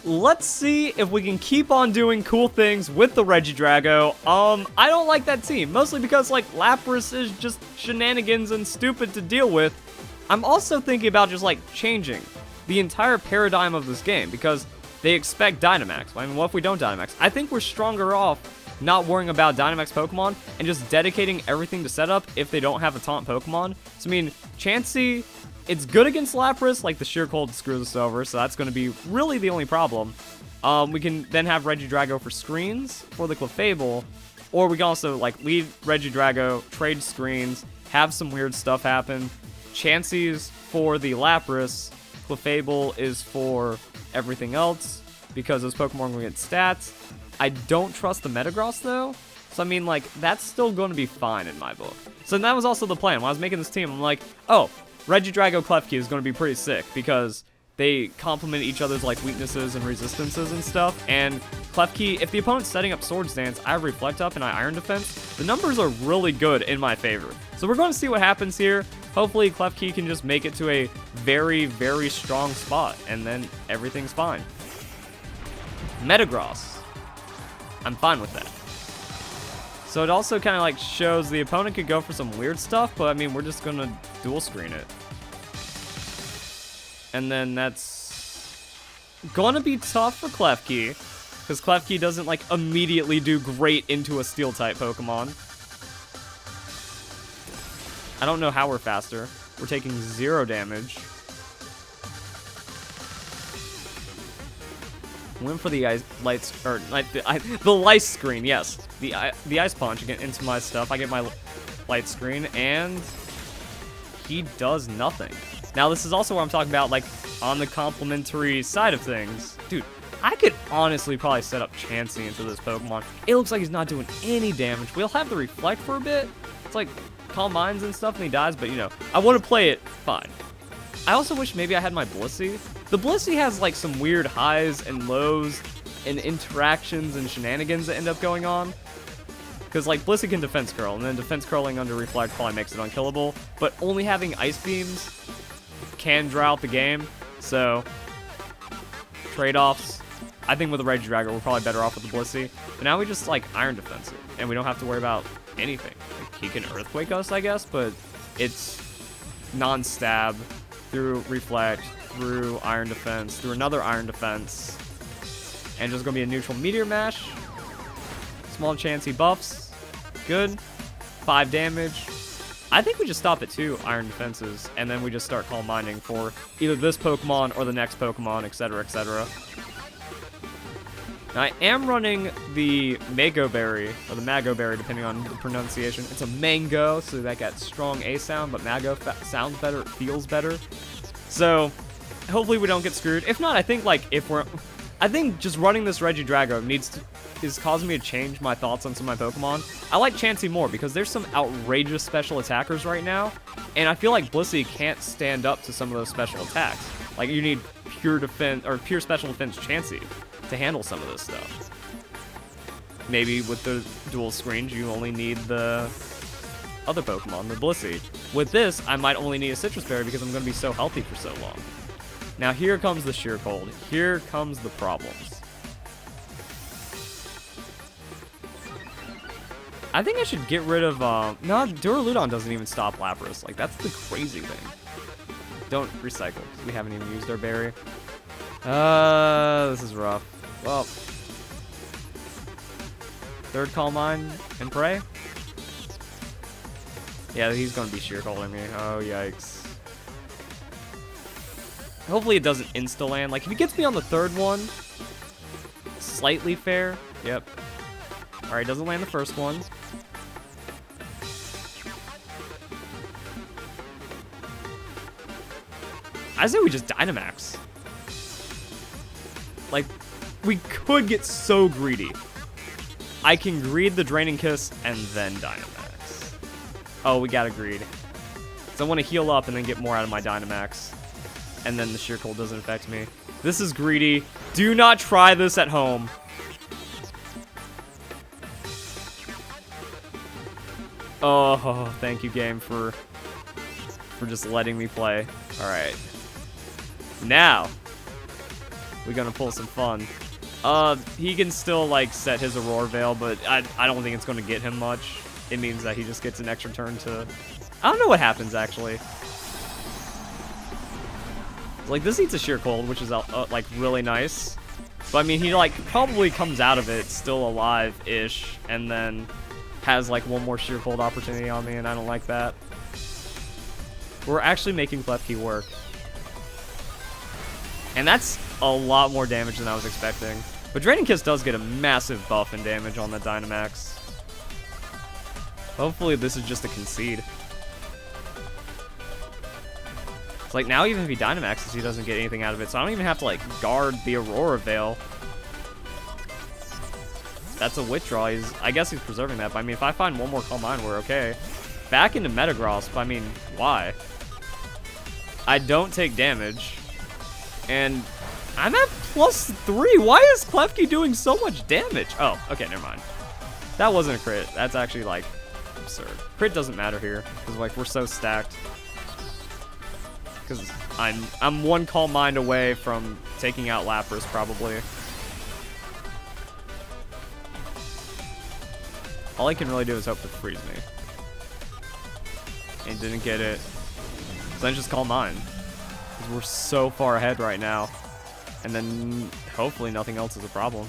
let's see if we can keep on doing cool things with the Regidrago. I don't like that team, mostly because, like, Lapras is just shenanigans and stupid to deal with. I'm also thinking about just, like, changing the entire paradigm of this game, because they expect Dynamax. I mean, what if we don't Dynamax? I think we're stronger off not worrying about Dynamax Pokemon and just dedicating everything to setup if they don't have a taunt Pokemon. So, I mean, Chansey, it's good against Lapras, like the Sheer Cold screws us over, so that's going to be really the only problem. We can then have Regidrago for screens for the Clefable, or we can also, like, lead Regidrago, trade screens, have some weird stuff happen. Chansey's for the Lapras, Clefable is for everything else, because those Pokemon will get stats. I don't trust the Metagross, though, so I mean, like, that's still going to be fine in my book. So that was also the plan. When I was making this team, I'm like, oh, Regidrago Klefki is going to be pretty sick, because they complement each other's, like, weaknesses and resistances and stuff, and Klefki, if the opponent's setting up Swords Dance, I have Reflect Up and I Iron Defense, the numbers are really good in my favor. So we're going to see what happens here. Hopefully Klefki can just make it to a very, very strong spot, and then everything's fine. Metagross. I'm fine with that. So it also kind of, like, shows the opponent could go for some weird stuff, but I mean, we're just going to dual screen it. And then that's gonna be tough for Klefki, because Klefki doesn't, like, immediately do great into a Steel-type Pokemon. I don't know how we're faster. We're taking 0 damage. Went for the the lice screen. Yes, the ice punch get into my stuff. I get my light screen, and he does nothing. Now, this is also what I'm talking about, like, on the complementary side of things. Dude, I could honestly probably set up Chansey into this Pokemon. It looks like he's not doing any damage. We'll have the Reflect for a bit. It's like Calm Minds and stuff, and he dies, but, you know, I want to play it fine. I also wish maybe I had my Blissey. The Blissey has, like, some weird highs and lows and interactions and shenanigans that end up going on. Because, like, Blissey can Defense Curl, and then Defense Curling under Reflect probably makes it unkillable. But only having Ice Beams can draw out the game, so trade-offs. I think with the Regidrago, we're probably better off with the Blissey. But now we just, like, Iron Defense it, and we don't have to worry about anything. Like, he can Earthquake us, I guess, but it's non-stab through Reflect, through Iron Defense, through another Iron Defense, and just gonna be a neutral Meteor Mash. Small Chansey buffs. Good. 5 damage. I think we just stop at 2 Iron Defenses, and then we just start Calm Minding for either this Pokemon or the next Pokemon, etc., etc. Now, I am running the Mago Berry, or the Mago Berry, depending on the pronunciation. It's a mango, so that got strong A sound, but Mago sounds better, it feels better. So, hopefully we don't get screwed. If not, I think, like, I think just running this Regidrago is causing me to change my thoughts on some of my Pokemon. I like Chansey more because there's some outrageous special attackers right now, and I feel like Blissey can't stand up to some of those special attacks. Like, you need pure defense or pure special defense Chansey to handle some of this stuff. Maybe with the dual screens, you only need the other Pokemon, the Blissey. With this, I might only need a Citrus Berry because I'm going to be so healthy for so long. Now, here comes the Sheer Cold. Here comes the problems. I think I should get rid of, no, Duraludon doesn't even stop Lapras. Like, that's the crazy thing. Don't recycle, because we haven't even used our berry. This is rough. Well, third Calm Mind and Pray? Yeah, he's gonna be Sheer Colding me. Oh, yikes. Hopefully it doesn't insta-land. Like, if he gets me on the third one, slightly fair. Yep. Alright, doesn't land the first one. I say we just Dynamax. Like, we could get so greedy. I can greed the Draining Kiss and then Dynamax. Oh, we gotta greed. So I want to heal up and then get more out of my Dynamax. And then the Sheer Cold doesn't affect me. This is greedy. Do not try this at home. Oh, thank you, game, for just letting me play. Alright. Now, we're gonna pull some fun. He can still, like, set his Aurora Veil, but I don't think it's gonna get him much. It means that he just gets an extra turn to... I don't know what happens, actually. Like, this eats a Sheer Cold, which is, like, really nice. But, I mean, he, like, probably comes out of it still alive-ish, and then has, like, one more Sheer Cold opportunity on me, and I don't like that. We're actually making Klefki work. And that's a lot more damage than I was expecting. But Draining Kiss does get a massive buff in damage on the Dynamax. Hopefully this is just a concede. It's like, now even if he Dynamaxes, he doesn't get anything out of it. So I don't even have to, like, guard the Aurora Veil. That's a withdraw. I guess he's preserving that. But I mean, if I find one more Calm Mind, we're okay. Back into Metagross, but I mean, why? I don't take damage. And I'm at +3. Why is Klefki doing so much damage? Oh, okay, never mind. That wasn't a crit. That's actually, like, absurd. Crit doesn't matter here, because, like, we're so stacked. Because I'm one Calm Mind away from taking out Lapras, probably. All I can really do is hope to freeze me. And didn't get it. So then just Calm Mind. Because we're so far ahead right now. And then hopefully nothing else is a problem.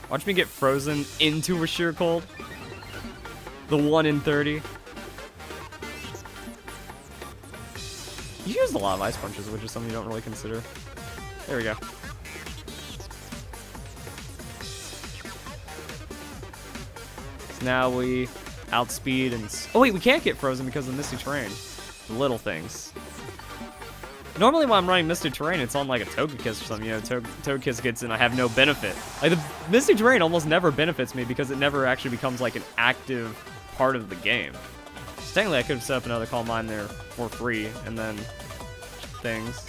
Watch me get frozen into a Sheer Cold. The 1 in 30. You used a lot of Ice Punches, which is something you don't really consider. There we go. So now we outspeed and... Oh wait, we can't get frozen because of Misty Terrain. The little things. Normally when I'm running Misty Terrain, it's on like a Togekiss or something. You know, Togekiss gets in, I have no benefit. Like the Misty Terrain almost never benefits me because it never actually becomes like an active part of the game. So technically I could have set up another Calm Mind there for free and then things.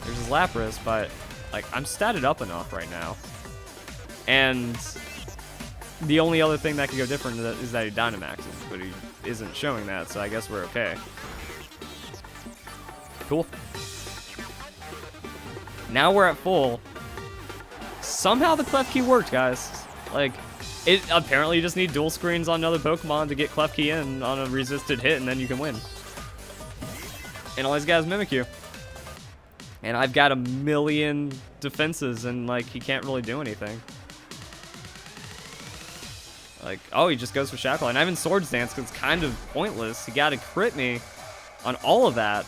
There's his Lapras, but like I'm statted up enough right now. And the only other thing that could go different is that he Dynamaxes, but he isn't showing that, so I guess we're okay. Cool. Now we're at full. Somehow the Klefki worked, guys. Like, it apparently you just need dual screens on another Pokemon to get Klefki in on a resisted hit, and then you can win. And all these guys mimic you. And I've got 1,000,000 defenses, and like he can't really do anything. Like, oh, he just goes for Shackle. And I have Swords Dance because it's kind of pointless. He got to crit me on all of that.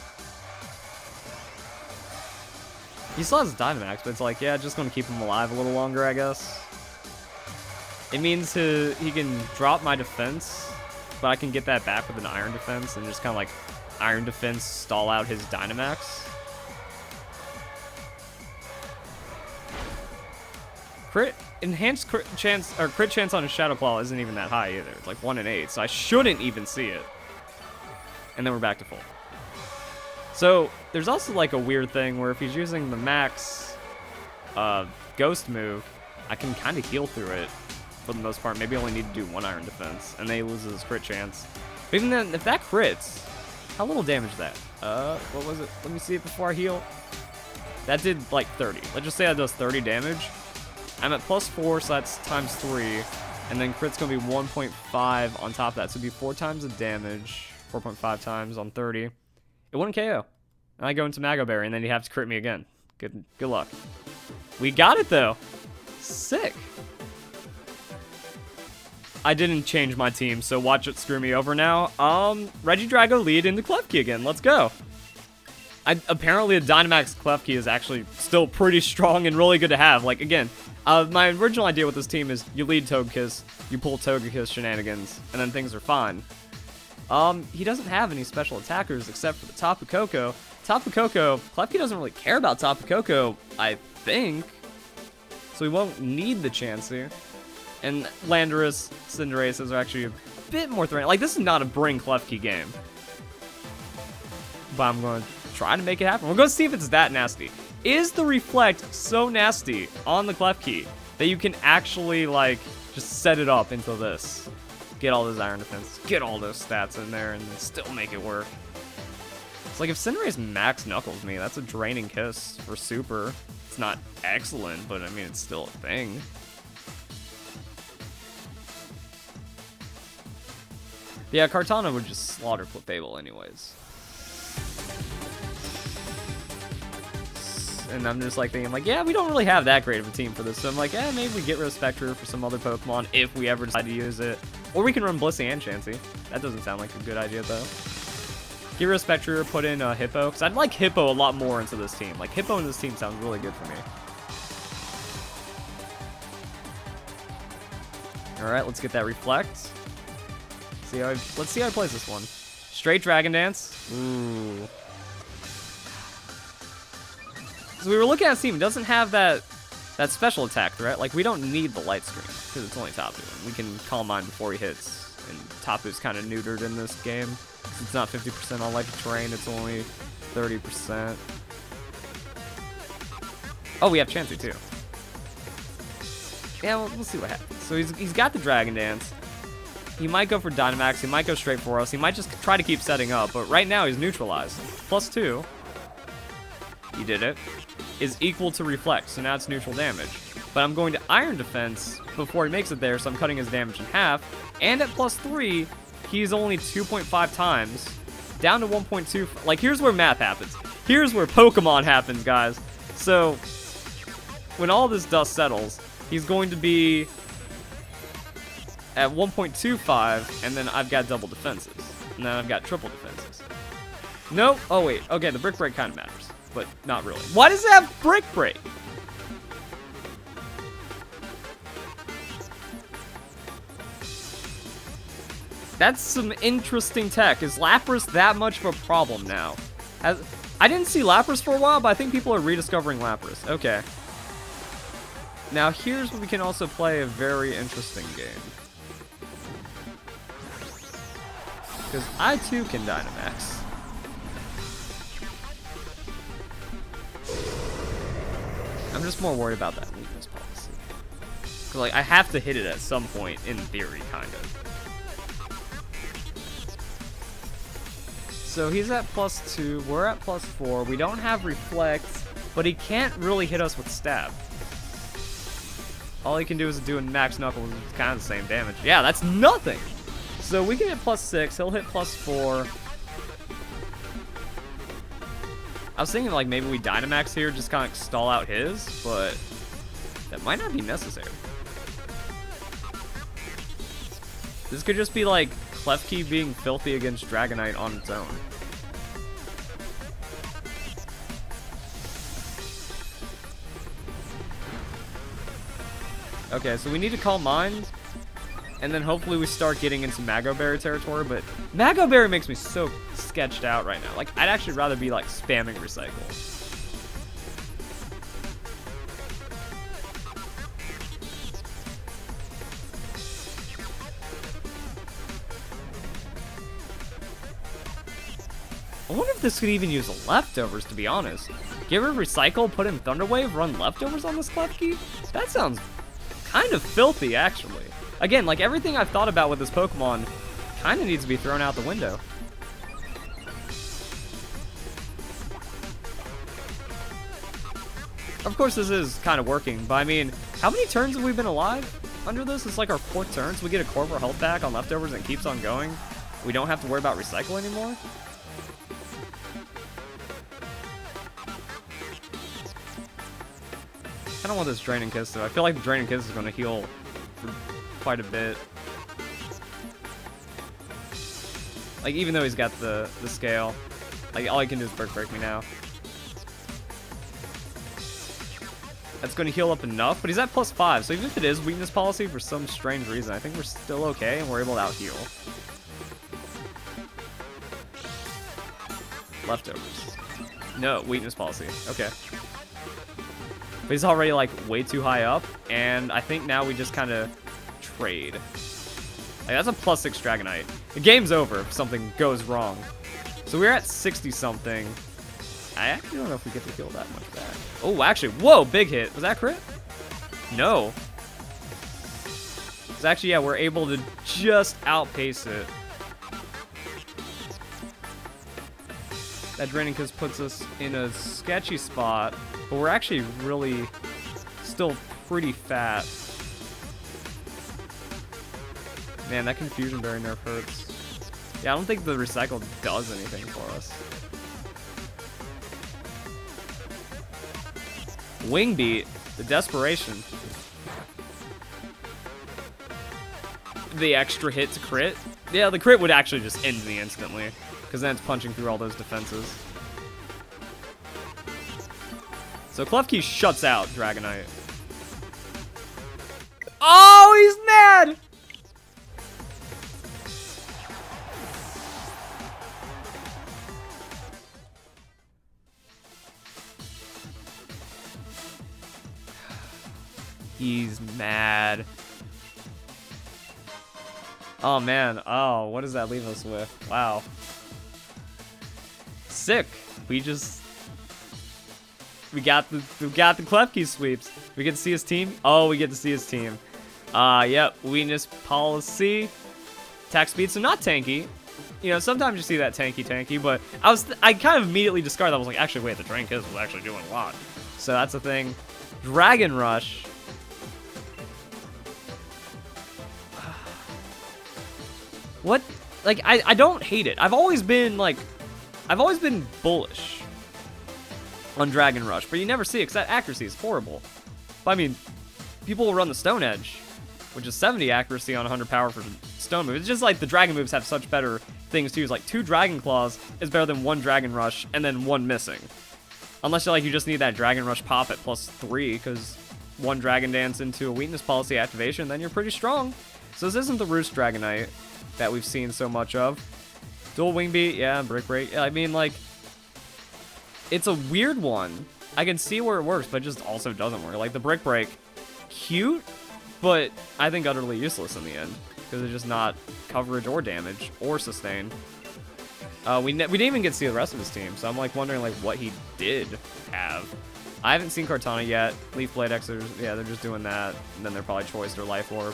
He still has Dynamax, but it's like, yeah, just going to keep him alive a little longer, I guess. It means he can drop my defense, but I can get that back with an Iron Defense and just kind of like Iron Defense stall out his Dynamax. Enhanced crit chance on a Shadow Claw isn't even that high either. It's like 1 in 8, so I shouldn't even see it. And then we're back to full. So there's also like a weird thing where if he's using the max Ghost move, I can kind of heal through it for the most part. Maybe I only need to do 1 Iron Defense, and then he loses his crit chance. But even then, if that crits, how little damage is that? What was it? Let me see it before I heal. That did like 30. Let's just say that does 30 damage. I'm at +4, so that's times 3. And then crit's going to be 1.5 on top of that. So it'd be 4 times the damage. 4.5 times on 30. It wouldn't KO. And I go into Mago Berry, and then you have to crit me again. Good luck. We got it, though. Sick. I didn't change my team, so watch it screw me over now. Regidrago lead into Klefki again. Let's go. Apparently, a Dynamax Klefki is actually still pretty strong and really good to have. Like, again, my original idea with this team is you lead Togekiss, you pull Togekiss shenanigans, and then things are fine. He doesn't have any special attackers except for the Tapu Koko. Tapu Koko, Klefki doesn't really care about Tapu Koko, I think. So he won't need the Chansey. And Landorus, Cinderace are actually a bit more threatening. Like, this is not a bring Klefki game. But I'm going to try to make it happen. We're going to see if it's that nasty. Is the Reflect so nasty on the Klefki that you can actually, like, just set it up into this? get all those iron defense, get all those stats in there, and then still make it work. It's like if Cinderace max Knuckles me, that's a draining kiss for super. It's not excellent, but I mean, it's still a thing. Yeah, Kartana would just slaughter Clefable anyways. And I'm just like thinking, like, yeah, we don't really have that great of a team for this. So I'm like, maybe we get rid of Spectre for some other Pokemon if we ever decide to use it. Or we can run Blissey and Chansey. That doesn't sound like a good idea, though. Get rid of Spectre, put in Hippo. Because I'd like Hippo a lot more into this team. Like, Hippo in this team sounds really good for me. Alright, let's get that Reflect. Let's see how he plays this one. Straight Dragon Dance. Ooh. So we were looking at a team. It doesn't have that special attack threat. Like, we don't need the Light Screen because it's only Tapu. We can Calm Mind before he hits. And Tapu's kind of neutered in this game. It's not 50% on Electric Terrain. It's only 30%. Oh, we have Chansey too. Yeah, we'll see what happens. So he's got the Dragon Dance. He might go for Dynamax. He might go straight for us. He might just try to keep setting up. But right now, he's neutralized. +2. He did it. Is equal to Reflect, so now it's neutral damage. But I'm going to Iron Defense before he makes it there, so I'm cutting his damage in half. And at +3, he's only 2.5 times, down to 1.2. Like, here's where math happens. Here's where Pokemon happens, guys. So, when all this dust settles, he's going to be at 1.25, and then I've got double defenses. And then I've got triple defenses. Nope. Oh, wait. Okay, the Brick Break kind of matters. But not really. Why does it have Brick Break? That's some interesting tech. Is Lapras that much of a problem now? I didn't see Lapras for a while, but I think people are rediscovering Lapras. Okay. Now here's where we can also play a very interesting game. Because I too can Dynamax. I'm just more worried about that weakness policy. Cause like I have to hit it at some point in theory, kind of. So he's at +2, we're at +4. We don't have Reflect, but he can't really hit us with Stab. All he can do is do a Max Knuckles, it's kind of the same damage. Yeah, that's nothing. So we can hit +6, he'll hit +4. I was thinking like maybe we Dynamax here, just kind of stall out his, but that might not be necessary. This could just be like Klefki being filthy against Dragonite on its own. Okay, so we need to Calm Mind, and then hopefully we start getting into Mago Berry territory, but Mago Berry makes me so sketched out right now. Like, I'd actually rather be, like, spamming Recycle. I wonder if this could even use Leftovers, to be honest. Get rid of Recycle, put in Thunder Wave, run Leftovers on this Klefki? That sounds kind of filthy, actually. Again, like, everything I've thought about with this Pokemon kind of needs to be thrown out the window. Of course, this is kind of working, but I mean, how many turns have we been alive under this? It's like our 4th turn, so we get a core of our health back on Leftovers and it keeps on going. We don't have to worry about Recycle anymore. I don't want this Draining Kiss, though. I feel like the Draining Kiss is going to heal for quite a bit. Like, even though he's got the scale, like, all he can do is break me now. That's going to heal up enough, but he's at +5, so even if it is weakness policy for some strange reason, I think we're still okay, and we're able to out-heal. Leftovers. No, weakness policy. Okay. But he's already, like, way too high up, and I think now we just kind of trade. Like, that's a +6 Dragonite. The game's over if something goes wrong. So we're at 60-something. I actually don't know if we get to heal that much back. Oh, actually, whoa, big hit. Was that crit? No. Because actually, yeah, we're able to just outpace it. That Dragonite puts us in a sketchy spot, but we're actually really still pretty fat. Man, that Confusion Berry nerf hurts. Yeah, I don't think the Recycle does anything for us. Wing Beat, the Desperation. The extra hit to crit. Yeah, the crit would actually just end me instantly, because then it's punching through all those defenses. So Klefki shuts out Dragonite. Oh, he's mad! He's mad. Oh man, oh, what does that leave us with? Wow. Sick. We got the Klefki sweeps. We get to see his team. Oh, we get to see his team. Yep, weakness policy. Attack speed, so not tanky. You know, sometimes you see that tanky, but I kind of immediately discarded that. I was like, actually, wait, the Dragonite was actually doing a lot. So that's a thing. Dragon Rush. What? Like, I don't hate it. I've always been bullish on Dragon Rush, but you never see it because that accuracy is horrible. But I mean, people will run the Stone Edge, which is 70 accuracy on 100 power for Stone moves. It's just like the Dragon moves have such better things too. It's like 2 Dragon Claws is better than 1 Dragon Rush and then 1 missing. Unless you just need that Dragon Rush pop at +3 because 1 Dragon Dance into a weakness policy activation, then you're pretty strong. So this isn't the Roost Dragonite that we've seen so much of. Dual Wing Beat, yeah, Brick Break. Yeah, I mean, like, it's a weird one. I can see where it works, but it just also doesn't work. Like, the Brick Break, cute, but I think utterly useless in the end, because it's just not coverage or damage or sustain. We didn't even get to see the rest of his team, so I'm, like, wondering, like, what he did have. I haven't seen Kartana yet. Leaf Blade Xers, yeah, they're just doing that, and then they're probably Choiced or Life Orb.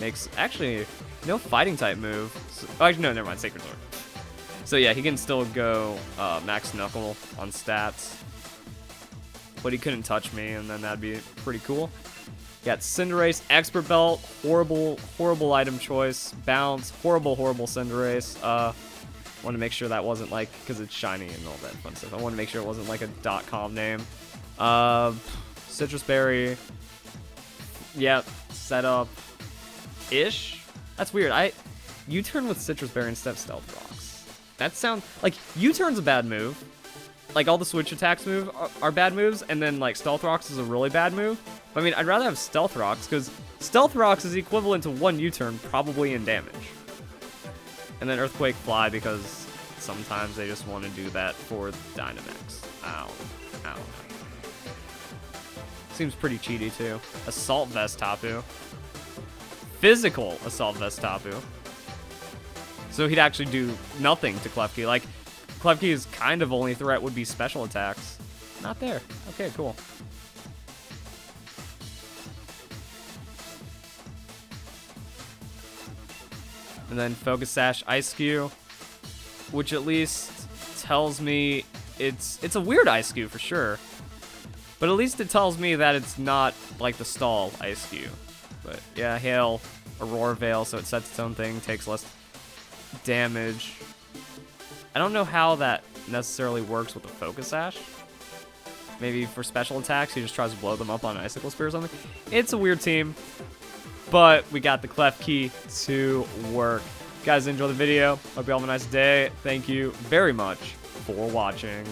Makes, actually, no fighting type move. So, oh, actually, no, never mind, Sacred Sword. So yeah, he can still go Max Knuckle on stats. But he couldn't touch me, and then that'd be pretty cool. Got Cinderace, Expert Belt, horrible item choice. Bounce, horrible Cinderace. Want to make sure that wasn't like, because it's shiny and all that fun stuff. I want to make sure it wasn't like a .com name. Citrus Berry. Yep, setup-ish. That's weird. U-turn with Citrus Berry instead of Stealth Rocks. That sounds like U-turn's a bad move. Like all the switch attacks are bad moves, and then like Stealth Rocks is a really bad move. But, I mean, I'd rather have Stealth Rocks because Stealth Rocks is equivalent to 1 U-turn probably in damage. And then Earthquake Fly because sometimes they just want to do that for Dynamax. Ow. Seems pretty cheaty too. Assault Vest Tapu. Physical Assault Vest Tapu. So he'd actually do nothing to Klefki. Like, Klefki's kind of only threat would be special attacks. Not there. Okay, cool. And then Focus Sash Ice Skew, which at least tells me it's a weird Ice Skew for sure. But at least it tells me that it's not like the stall Ice Skew. But yeah, Hail, Aurora Veil, so it sets its own thing, takes less damage. I don't know how that necessarily works with the Focus Sash. Maybe for special attacks, he just tries to blow them up on an Icicle Spear or something. It's a weird team, but we got the Klefki to work. Guys, enjoy the video. Hope you all have a nice day. Thank you very much for watching.